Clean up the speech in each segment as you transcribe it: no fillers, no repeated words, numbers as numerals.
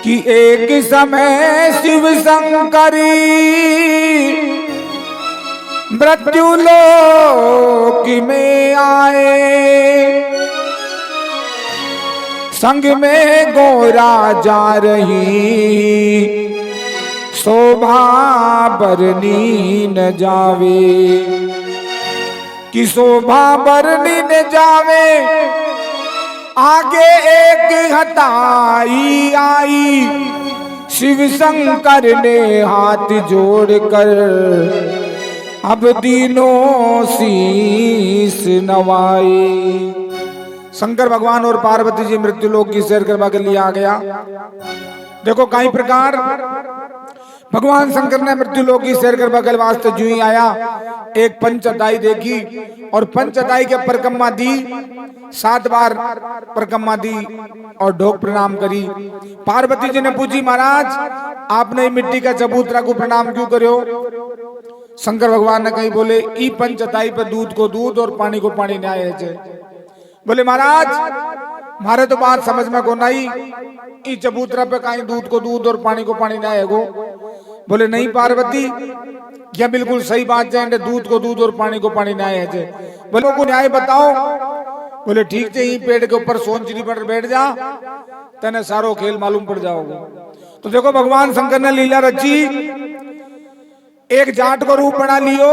कि एक समय शिव शंकरी मृत्यु लोक में आए, संग में गोरा जा रही शोभा बरनी न जावे, कि शोभा बरनी न जावे। आगे एक हताई आई, शिव शंकर ने हाथ जोड़कर अब तीनों शीश नवाए। शंकर भगवान और पार्वती जी मृत्यु लोक की सैर करवा के लिए आ गया। देखो कई प्रकार भगवान शंकर ने मृत्यु लोक की सैर करवा के वास्ते जू ही आया, एक पंचताई देखी और पंचताई के परिक्रमा दी, 7 बार परिक्रमा दी और ढोक प्रणाम करी। पार्वती जी ने पूछी, महाराज आपने मिट्टी का चबूतरा को प्रणाम क्यों करो? शंकर भगवान ने कहीं बोले, ई पंचताई पे दूध को दूध और पानी को पानी न्याय है। बोले महाराज मारे तो बात समझ में को नहीं, ई चबूतरा पे कहीं दूध को दूध और पानी को पानी न्याय है। बोले नहीं पार्वती, यह बिल्कुल सही बात है, दूध को दूध और पानी को पानी न्याय है। बोले को न्याय बताओ। बोले ठीक है, ही पेड़ के ऊपर सोनचिड़ी पर बैठ जा, तेने सारो खेल मालूम पड़ जाओगे। तो देखो भगवान शंकर ने लीला रची, एक जाट को रूप बना लियो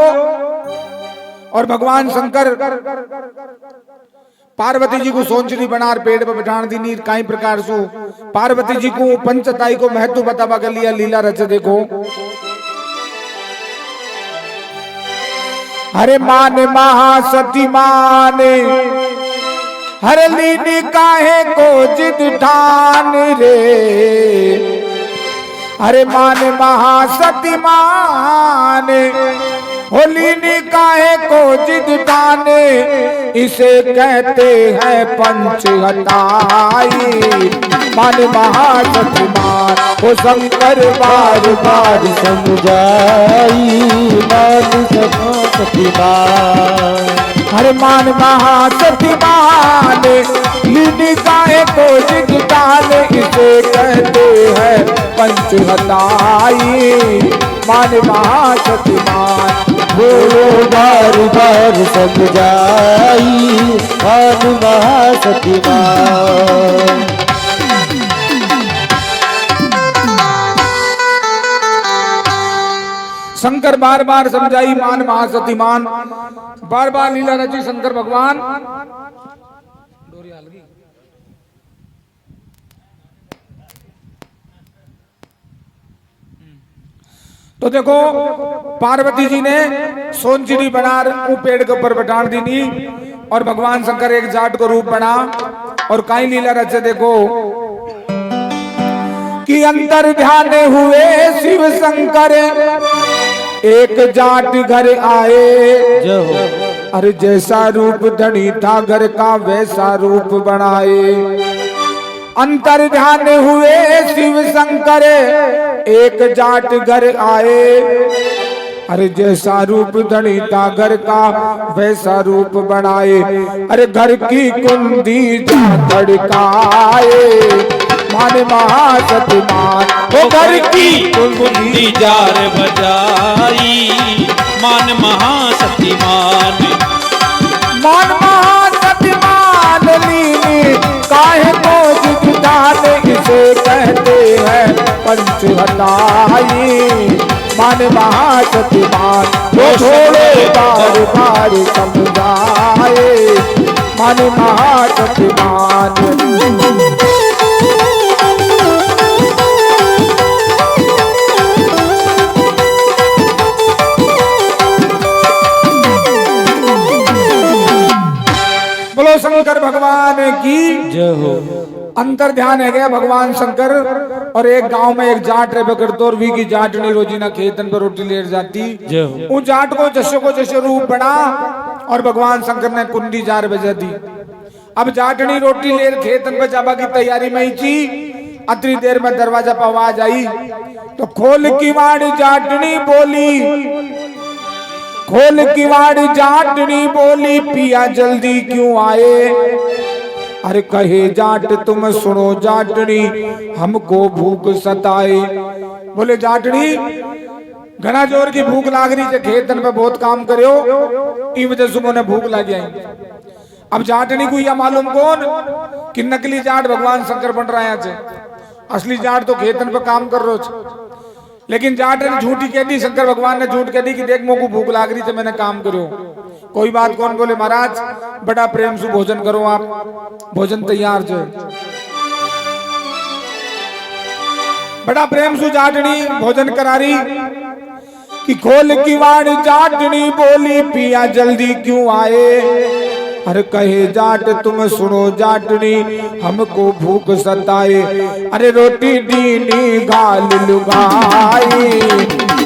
और भगवान शंकर पार्वती जी को सोनचिड़ी बनार पेड़ पर बिठान दी। नीर कई प्रकार से पार्वती जी को पंचताई को महत्व बतावा कर लिया लीला रच। देखो हरे माने महासती माने, हरे लीनी काहे को जिद ठान रे, हरे माने महासती माने, होली निकाहे को जिद ठाने, इसे कहते हैं पंच हताई। मान महासती मान वो शंकर बार बार समझाई, मान महासती मान। हरे मान महासती मान, निकाहे को जिद ठाने, इसे कहते हैं पंच हताई। मान महासती मान बोलो बार बार समझाई, मान महासती मान। शंकर बार बार समझाई, मान महासती मान। बार बार लीला रची शंकर भगवान। तो देखो पार्वती जी ने सोनचिड़ी बनार पेड़ के ऊपर बैठान दी और भगवान शंकर एक जाट को रूप बना और कई लीला रचे। देखो कि अंतर ध्यान हुए शिव शंकर, एक जाट घर आए, अरे जैसा रूप धनी था घर का वैसा रूप बनाए। अंतर ध्यान हुए शिव शंकर, एक जाट घर आए, अरे जैसा रूप धनी था घर का वैसा रूप बनाए। अरे घर की कुंडी जा धड़काए, मान महासती मान वो घर की कुंडी जार बजाई, मान महासती मान। मान महासती मान लीनी काहे को जिद ठाने, इसे कहते हैं पंच हताई। मान महासती मान वो थोड़े बार बार समझाए, मान महासती मान। बोलो शंकर भगवान की जय हो। अंतर ध्यान है गया भगवान शंकर और एक गांव में एक जाट रह करतो और वी की जाटनी रोजीना खेतन पर रोटी ले जाती। उन जाट को जैसे रूप बना और भगवान शंकर ने कुंडी जार बजा दी। अब जाटनी रोटी ले खेतन पर जाबा की तैयारी में ही थी। अतरी देर में दरवाजा पर आवाज आई तो खोल की वाड़ी जाटनी बोली, खोल की वाड़ी जाटनी बोली, पिया जल्दी क्यों आए? अरे कहे जाट तुम सुनो जाटनी, हमको भूख सताए। बोले जाटनी घना जोर की भूख लाग रही है, खेतन पे बहुत काम करो, ई वजह से उन्हें भूख लग गई। अब जाटनी को यह मालूम कौन कि नकली जाट भगवान शंकर बन रहा है, असली जाट तो खेतन पे काम कर रो। लेकिन जाट ने झूठी कह दी, शंकर भगवान ने झूठ कह दी कि देख मोको भूख लाग रही थी मैंने काम करो। कोई बात कौन। बोले महाराज बड़ा प्रेम से भोजन करो, आप भोजन तैयार जो। बड़ा प्रेम से जाटनी भोजन करारी कि खोल की वाणी जाटनी बोली, पिया जल्दी क्यों आए। अरे कहे जाट तुम सुनो जाटनी, हमको भूख सताए। अरे रोटी दीनी गाल लुगाई,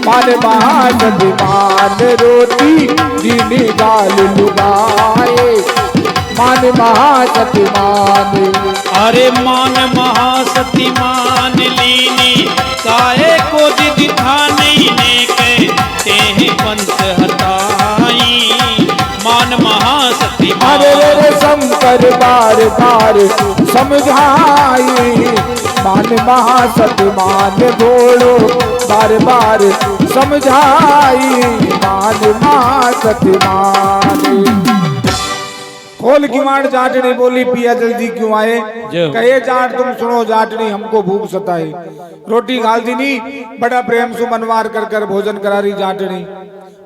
मान महासतिमान रोटी दीनी गाल लुगाए, मान महासतिमान। अरे मान महासतिमान लीनी, काहे को जिद ठानी ने कहते हैं पंच हटाई, मान महासतिमान। अरे रे शंकर बार बार समझाई, मान महासतिमान बोलो बार बार समझाई, मान महासतिमान। खोल की मार जाटनी बोली, पिया जल्दी क्यों आए। कहे जाट तुम सुनो जाटनी, हमको भूख सताई। रोटी गाल दीनी, बड़ा प्रेम से मनवार कर कर भोजन करा रही जाटनी।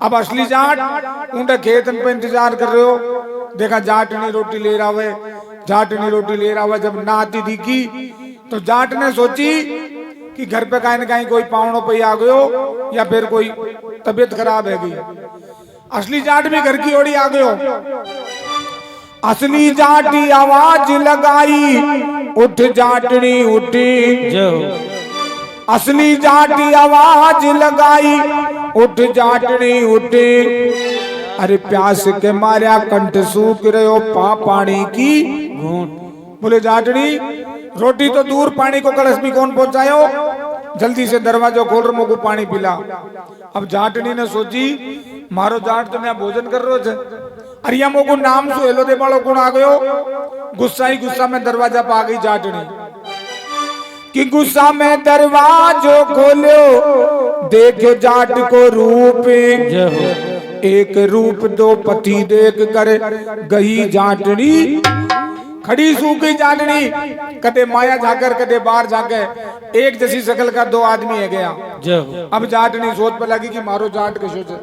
अब असली जाट उनके खेतन पे इंतजार कर रहे हो। देखा जाटनी रोटी ले रहा है, जाटनी रोटी ले रहा है। जब ना आती दिखी तो जाट ने सोची कि घर पे कहीं न कहीं कोई पावनों पे आ गयो या फिर कोई तबीयत खराब है गई। असली जाट भी घर की ओरी आ गयो। असली जाटी आवाज लगाई, उठ जाटनी उठी। असली जाटी आवाज लगाई, उठ जाटनी उठी। अरे प्यास के मार्या कंठ सूख रहे हो, पानी की घूंट। बोले जाटनी रोटी तो दूर, पानी को कलश भी कौन पहुंचायो, जल्दी से दरवाजा खोल रमो को पानी पिला। अब जाटनी ने सोची मारो जाट तो मैं भोजन कर रो छे, अरे यमो को नाम सो हेलो दे बालो कौन आ गयो। गुस्सा ही गुस्सा में दरवाजा पा गई जाटनी कि गुस्सा में दरवाजो खोलो, देखो जाट को रूप। एक रूप दो पति देख कर गई जाटनी, खड़ी सूखी जाटनी, कदे माया जाकर कदे बाहर जाकर एक जैसी शकल का दो आदमी है गया। अब जाटनी सोच पे लगी कि मारो जाट के सोचे,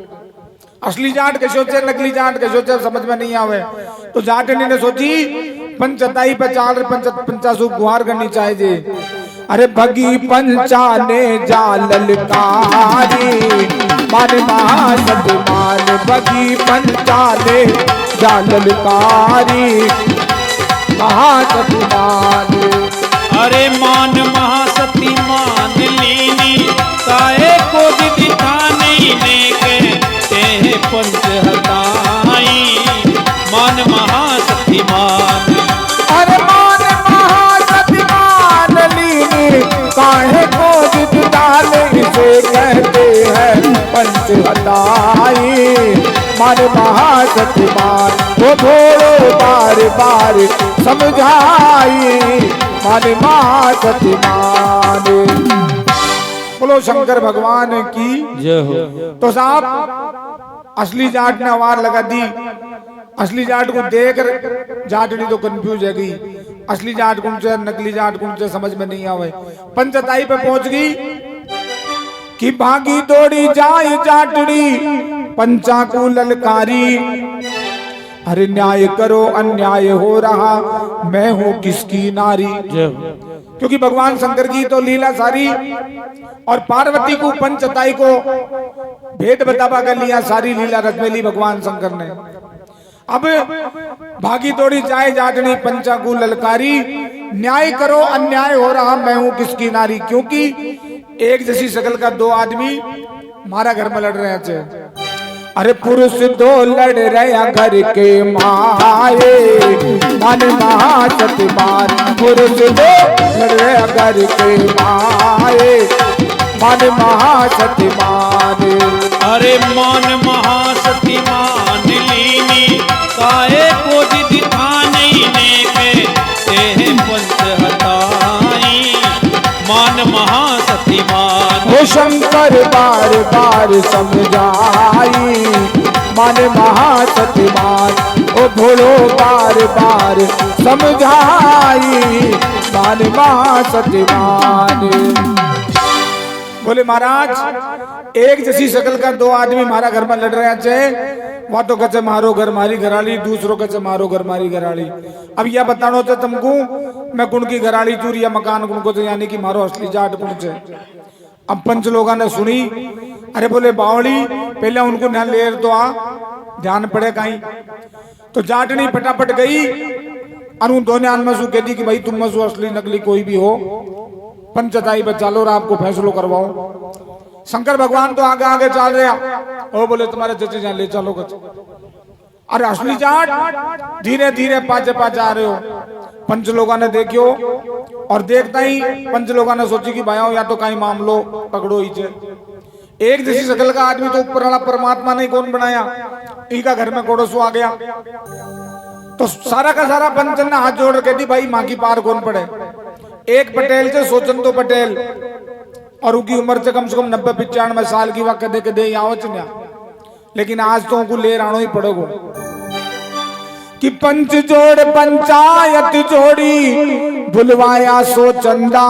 असली जाट के सोचे नकली जाट के सोचे समझ में नहीं आवे। तो जाटनी ने सोची पंचताई पे चाल पंचासु गुहार करनी चाहिए। अरे भगी पंचा ने जा ललकारी, मान महासतिमान। भगी पंचा ने जा ललकारी, महासतिमान। अरे मान महासतिमान लीनी, काहे को जिद ठानी ने कहते हैं पंच हटाई, मान महासतिमान। अरे मान महासतिमान लीनी, काहे को जिद डाले, इसे कहते हैं पंच हटाई, मान महासतिमान। वो भोलो बार बार समझाई, मान महासतिमान। बोलो शंकर भगवान की जय हो। तो साहब असली जाट ने आवाज लगा दी। असली जाट को देख जाटनी तो कंफ्यूज है गई, असली जाट कौन से नकली जाट कौन से समझ में नहीं आवे। पंचताई पे पहुंच गई कि भागी दौड़ी जाए जाटनी, पंचा को ललकारी। अरे न्याय करो अन्याय हो रहा, मैं हूं किसकी नारी। क्योंकि भगवान शंकर की तो लीला सारी, और पार्वती को पंचताई को भेद बतावा कर लिया, सारी लीला रचमेली भगवान शंकर ने। अब भागी दौड़ी जाए जाटनी, पंचा को ललकारी। न्याय करो अन्याय हो रहा, मैं हूं किसकी नारी। क्योंकि एक जैसी शकल का दो आदमी हमारा घर में लड़ रहे थे। अरे पुरुष दो लड़ रहे घर के माए, मान महासतिमान। पुरुष दो लड़ रहे घर के माए, मान महासतिमान। अरे मान महासतिमान लीनी, काहे को जिद ठानी ने कहते महासती मान। हो शंकर बार बार समझाई मान महासती मान। ओ भोलो बार बार समझाई मान महासती मान। बोले महाराज एक जैसी शकल का दो आदमी हमारा घर में लड़ रहे थे। वहां तो कचे मारो घर मारी घराली, दूसरों कचे मारो घर मारी घराली। अब यह बताना होता तुमको मैं कुण की घराली चूर या मकान कुण को, तो यानी कि मारो असली जाट कुण से। अब पंच लोगों ने सुनी। अरे बोले बावली पहले उनको ध्यान ले तो आ ध्यान पड़े कहीं। तो जाटनी फटाफट गई और उन दोनों में सु कहती कि भाई तुम में सु असली नकली कोई भी हो पंचताई पर चालो और आपको फैसलो करवाओ। शंकर भगवान तो आगे आगे चल रहा। ओ बोले तुम्हारे चचे जान ले चलो कच। अरे असली जाट धीरे धीरे पाचे पाचे आ रहे हो। पंच लोगों ने देखियो और देखता ही पंच लोगों ने सोची कि भाई या तो कहीं मामलो पकड़ो ही चे। एक जैसी शकल का आदमी तो ऊपर वाला परमात्मा ने कौन बनाया, इनका घर में कोड़ोसो आ गया। तो सारा का सारा पंच ने हाथ जोड़ के दी भाई मां की पार कौन पड़े। एक पटेल से सोचंतो पटेल और उनकी उम्र से कम 90-95 साल की वक्त दे के दे आवच ना। लेकिन आज तो उनको ले रानो ही पड़ेगो कि पंच जोड़ पंचायत जोड़ी बुलवाया सो चंदा।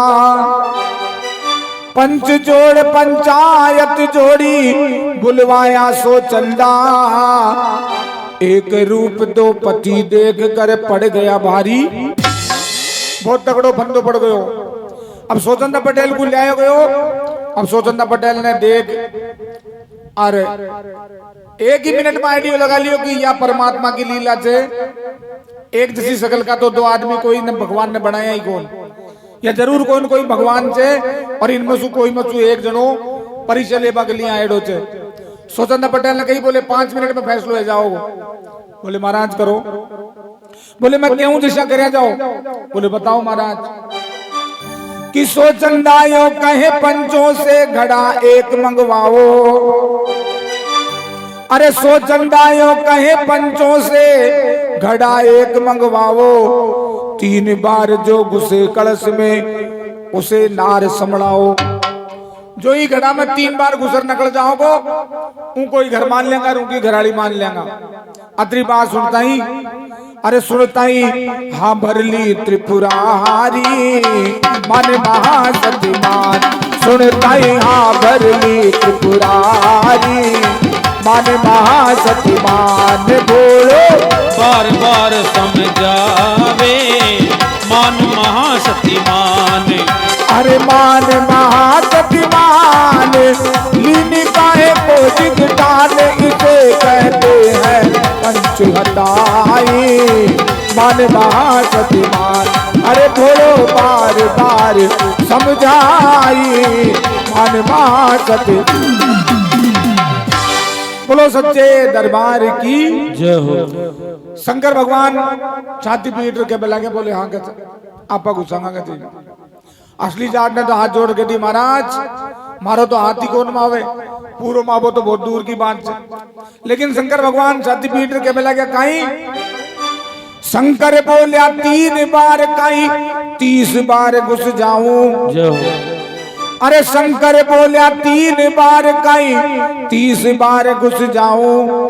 पंच जोड़ पंचायत जोड़ी बुलवाया सो चंदा। एक रूप दो पति देख कर पड़ गया भारी। बहुत तगड़ो फंदो पड़ गयो। अब स्वतंत्र पटेल को लाया गयो। अब स्वतंत्र पटेल ने देख अरे एक ही मिनट में आइडिया लगा लियो कि यह परमात्मा की लीला से एक जैसी शकल का तो दो आदमी कोई ने भगवान ने बनाया ही कौन, या जरूर कौन कोई भगवान से और इनमें से कोई में से एक जनो परिचय लेबा के लिए आएडो से। स्वतंत्र पटेल ने कही बोले 5 मिनट में फैसलो हो जाओ। बोले महाराज करो। बोले मैं क्यों दिशा करे जाओ। बोले बताओ महाराज। कि सोचंदायो कहे पंचों से घड़ा एक मंगवाओ। अरे सोचंदायो कहे पंचों से घड़ा एक मंगवाओ। 3 बार जो घुसे कलश में उसे नार समड़ाओ। जो ही घड़ा में 3 बार घुसर निकल जाओगो उनको ही घर मान लेगा, उनकी घराड़ी मान लेगा। अतरी बात सुनता ही अरे सुनता ही हाँ भरली त्रिपुरारी मान महासती मान। सुनता ही हाँ भरली त्रिपुरारी मान महासती मान। बोलो बार बार समझावे मान महासती मान। अरे मान महासती मान। लीनी काहे को जिद डाल इसे कहते हैं पंच हटाई मान महासती मान। अरे बोलो बार बार समझाई मान महासती। बोलो सच्चे दरबार की जय हो। शंकर भगवान छाती पीट के लगे बोले हाँ कहते आपा गुस्सा कहते। असली जाट ने तो हाथ जोड़ के दी महाराज मारो तो हाथ ही कौन मावे, पूरो मावो तो बहुत दूर की बात है। लेकिन शंकर भगवान छाती पीट के मिला गया कहीं। शंकर बोलिया 3 बार कहीं 30 बार घुस जाऊं। अरे शंकर बोलिया 3 बार कहीं 30 बार घुस जाऊं।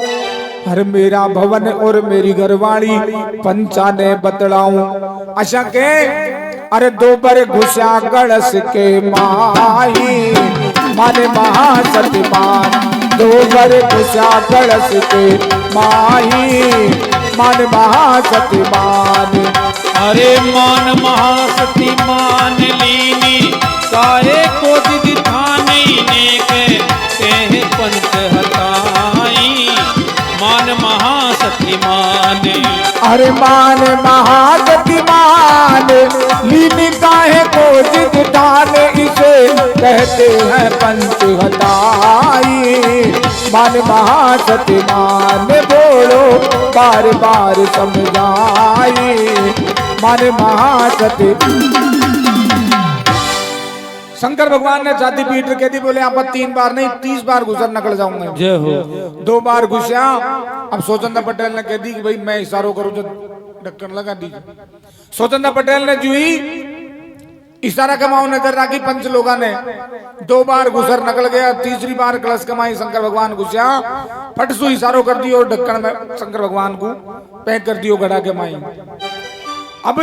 हर मेरा भवन और मेरी घरवाली पंचा ने बतलाऊं। अच्छा के अरे 2 बार घुसा गड़स के माही माने महासती मान। 2 बार घुसा गड़स के माही मान महासती मान। अरे मान महासती मान लीनी काहे को जिद ठानी ने के पंच हटाई मान महासती मान। अरे मान महासती मान। लीनी काहे को जिद ठाने इसे कहते हैं पंच हटाई मान महासती मान। बोलो बार बार समझाई मान महासती। शंकर भगवान ने छाती पीट के दी बोले आप 3 बार नहीं 30 बार गुजर निकल जाऊंगा। जय हो। 2 बार घुसा। अब स्वतंत्र पटेल ने कह दी कि भाई मैं इशारों करूं तो ढक्कन लगा दीजिए। स्वतंत्र पटेल ने जुई इशारा कमाओ नजर राखी पंच लोगा ने 2 बार घुसर निकल गया, तीसरी बार कलश कमाई शंकर भगवान घुसिया, फटसू इशारो कर दियो और ढक्कन में शंकर भगवान को पैक कर दियो घड़ा के माई। अब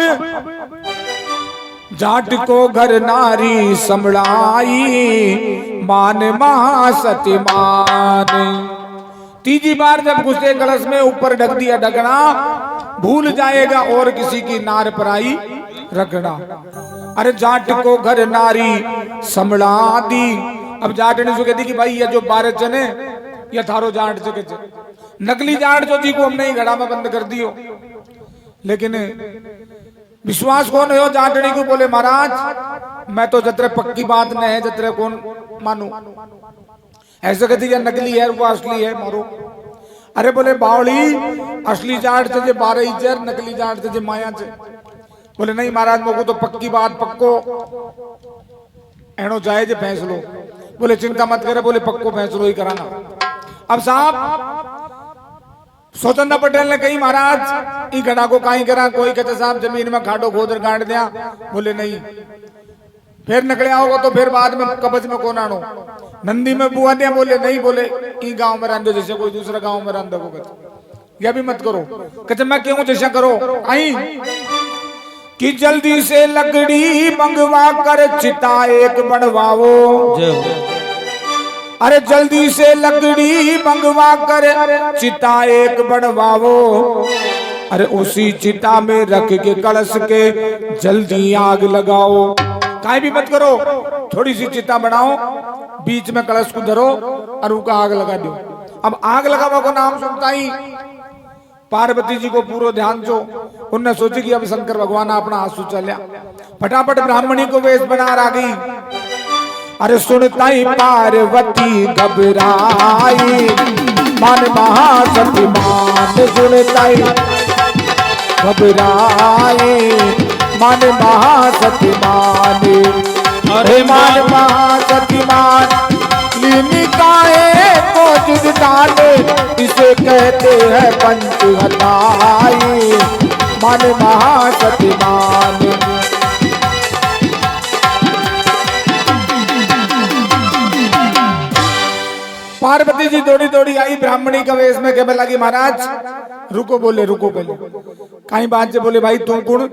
जाट को घर नारी संभड़ाई, मान महासती मान। तीजी बार जब घुसे कलश में ऊपर ढक दिया ढकना, भूल जाएगा और किसी की नार पराई रखना। अरे जाट को घर नारी संभड़ा दी। अब जाट ने जो कहती कि भाई ये जो 12 चने ये थारो जाट जगह चे, नकली जाट जो जी को हमने ही घड़ा में बंद कर दियो। लेकिन विश्वास कौन हो जाटनी को? बोले महाराज मैं तो जतरे पक्की बात न है जतरे कौन मानू। ऐसे कहती है नकली है वो असली है मारो। अरे बोले बावली असली जाट से 12 ही चेर, नकली जाट से माया से। बोले नहीं महाराज मोको तो पक्की बात पक्को एनो चाहे जे फैसलो। बोले चिंता मत करे, बोले पक्को फैसलो ही कराना। अब साहब स्वतंत्र पटेल ने कही महाराज ई घड़ा को काई करा? कोई कहते साहब जमीन में खाडो खोदर गाड़ दिया। बोले नहीं, फिर निकले होगा तो फिर बाद में कब्ज में कौन आनो? नंदी में बुआ दिया। बोले नहीं, बोले ई गांव में रंदो जैसे कोई दूसरा गांव में रंदो को कहते यह भी मत करो। कहते मैं क्यों जैसा करो आई कि जल्दी से लकड़ी मंगवा कर चिता एक बनवाओ। अरे जल्दी से लकड़ी मंगवा कर चिता एक बनवाओ। अरे उसी चिता में रख के कलश के जल्दी आग लगाओ। काहे भी मत करो, थोड़ी सी चिता बनाओ, बीच में कलश को धरो और उसका आग लगा दो। अब आग लगावा को नाम सुनता ही पार्वती जी को पूरा ध्यान जो उनने सोची कि अब शंकर भगवान अपना आंसू चलिया, फटाफट ब्राह्मणी को वेश बना आ गई। अरे सुनता ही पार्वती घबराई, मान महासती मान। सुनता ही घबराई, मान महासती मान। अरे मान महासती मान निकाय को जिद डाले, इसे कहते हैं पंच हताई, मान महासती मान। पार्वती जी दौड़ी दौड़ी आई ब्राह्मणी का वेश में, कहने लगी महाराज रुको। बोले रुको पहले कहीं बात से। बोले भाई तू कौन?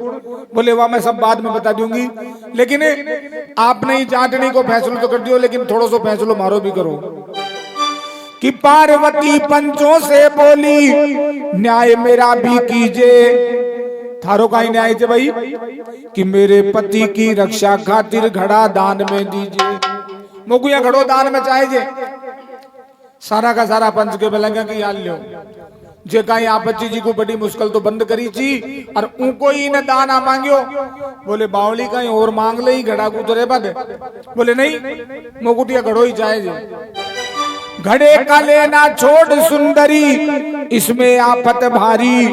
बोले वाह मैं सब बाद में बता दूंगी, लेकिन आपने ही जाटनी को फैसलो तो कर दियो, लेकिन थोड़ा सा फैसलो मारो भी करो। कि पार्वती पंचों से बोली न्याय मेरा भी कीजिए। थारो का ही न्याय थे भाई कि मेरे पति की रक्षा खातिर घड़ा दान में दीजिए। मोकुया घड़ो दान में चाहिए। सारा का सारा पंच के बेलंगा की याद लियो जे कहीं आपच्ची जी को बड़ी मुश्किल तो बंद करी थी और उनको ही न दाना मांगियो। बोले बावली कहीं और मांग ले घड़ा को उतरे बद। बोले नहीं मोकुटिया घड़ो ही चाहिए। घड़े का लेना छोड़ सुंदरी, इसमें आफत भारी।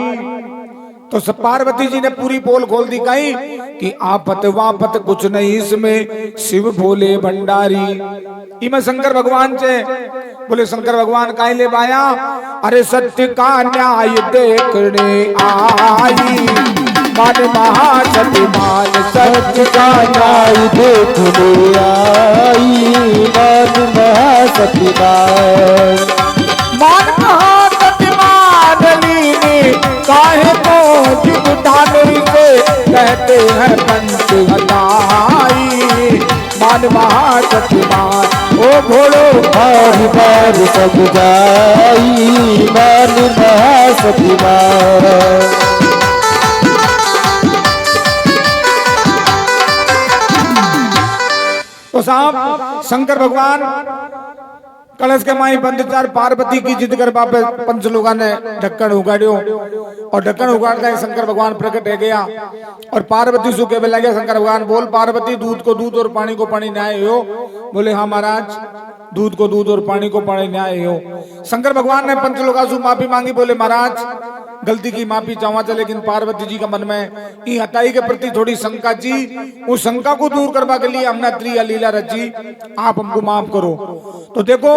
तो पार्वती जी ने पूरी पोल खोल दी कहीं कि आफत वापत कुछ नहीं, इसमें शिव भोले भंडारी। इमे शंकर भगवान से। बोले शंकर भगवान काहे ले बाया? अरे सत्य का न्याय देखने आई, मान महासती मान। सत्य का न्याय देखने आई, मान महासती मान। मान महासती मान लीनी काहे को जुटाने से कहते हैं पंच हताई, मान महासती मान। ओ घोड़ो बार बार सब जाई, मान महासती मान। तो साहब शंकर भगवान कलश के माई बंद चार पार्वती की जिद कर बाप पंच लोगों ने ढक्कन उगाड़ियो और ढक्कन उगाड़ता शंकर भगवान प्रकट है गया और पार्वती सु के लगे। शंकर भगवान बोल पार्वती दूध को दूध और पानी को पानी न्याय हो। बोले हाँ महाराज दूध को दूध और पानी को पानी न्याय हो। शंकर भगवान ने पंच लोगों से माफी मांगी। बोले महाराज गलती की माफी चाहवा था, लेकिन पार्वती जी का मन में ई हताई के प्रति थोड़ी शंका जी। उस शंका को दूर करवा के लिए हमने त्रिया लीला रची, आप हमको माफ करो। तो देखो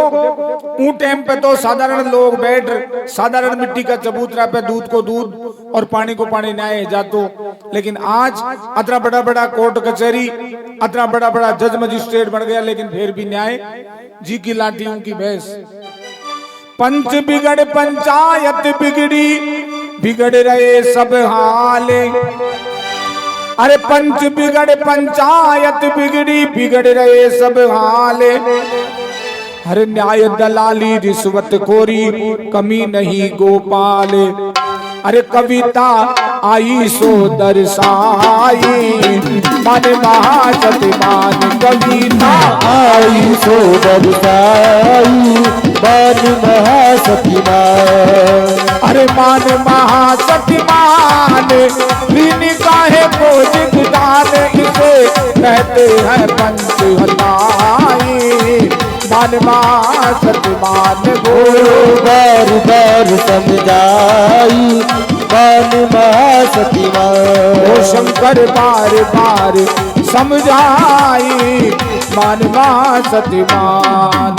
ऊ टाइम पे तो साधारण लोग बैठ साधारण मिट्टी का चबूतरा पे दूध को दूध और पानी को पानी न्याय जातो, लेकिन आज अतरा बड़ा बड़ा कोर्ट कचहरी, अतरा बड़ा बड़ा जज मजिस्ट्रेट बन गया, लेकिन फिर भी न्याय जी की लाठी उनकी भैंस। पंच बिगड़ पंचायत बिगड़ी, बिगड़ रहे सब हाल। अरे पंच बिगड़ पंचायत बिगड़ी, बिगड़ रहे सब हाल। हर न्याय दलाली रिश्वत खोरी, कमी नहीं गोपाल। अरे कविता आई सो दर्शाई, मन महासती मान। कविता आई सो दर्शाई, मान महासती मान। अरे मान महासती मान, लीनी काहे को जिगदान। इसे कहते हैं पंच हताई, मान महासती मान। ओ बार बार समझाई, मान महासती मान। ओ शंकर बार बार समझाई, मान महासती मान।